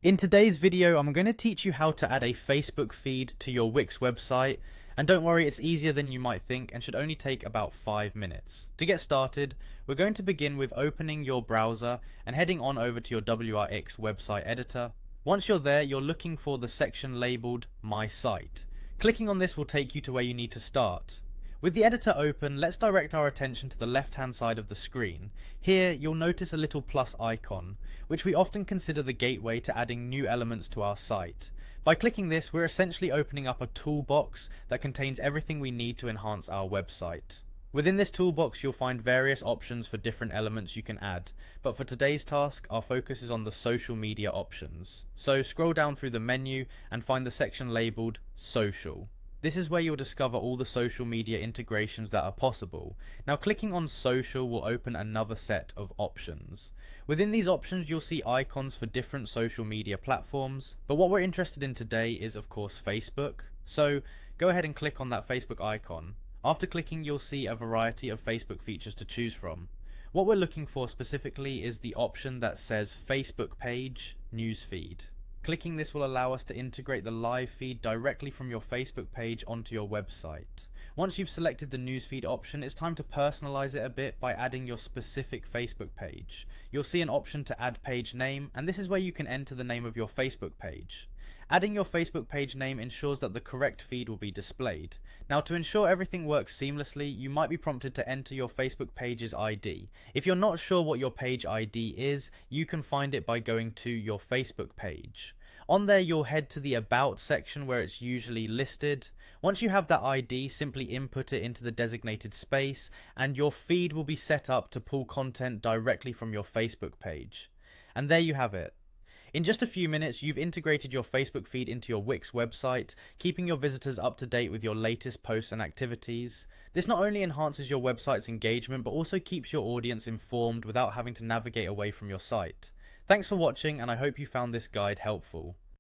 In today's video, I'm going to teach you how to add a Facebook feed to your Wix website. And don't worry, it's easier than you might think and should only take about 5 minutes. To get started, we're going to begin with opening your browser and heading on over to your WRX website editor. Once you're there, you're looking for the section labeled My Site. Clicking on this will take you to where you need to start. With the editor open, let's direct our attention to the left-hand side of the screen. Here, you'll notice a little plus icon, which we often consider the gateway to adding new elements to our site. By clicking this, we're essentially opening up a toolbox that contains everything we need to enhance our website. Within this toolbox, you'll find various options for different elements you can add, but for today's task, our focus is on the social media options. So scroll down through the menu and find the section labeled Social. This is where you'll discover all the social media integrations that are possible. Now clicking on social will open another set of options. Within these options you'll see icons for different social media platforms, but what we're interested in today is of course Facebook. So go ahead and click on that Facebook icon. After clicking you'll see a variety of Facebook features to choose from. What we're looking for specifically is the option that says Facebook page newsfeed. Clicking this will allow us to integrate the live feed directly from your Facebook page onto your website. Once you've selected the newsfeed option, it's time to personalize it a bit by adding your specific Facebook page. You'll see an option to add page name, and this is where you can enter the name of your Facebook page. Adding your Facebook page name ensures that the correct feed will be displayed. Now to ensure everything works seamlessly, you might be prompted to enter your Facebook page's ID. If you're not sure what your page ID is, you can find it by going to your Facebook page. On there you'll head to the About section where it's usually listed. Once you have that ID, simply input it into the designated space and your feed will be set up to pull content directly from your Facebook page. And there you have it. In just a few minutes, you've integrated your Facebook feed into your Wix website, keeping your visitors up to date with your latest posts and activities. This not only enhances your website's engagement, but also keeps your audience informed without having to navigate away from your site. Thanks for watching, and I hope you found this guide helpful.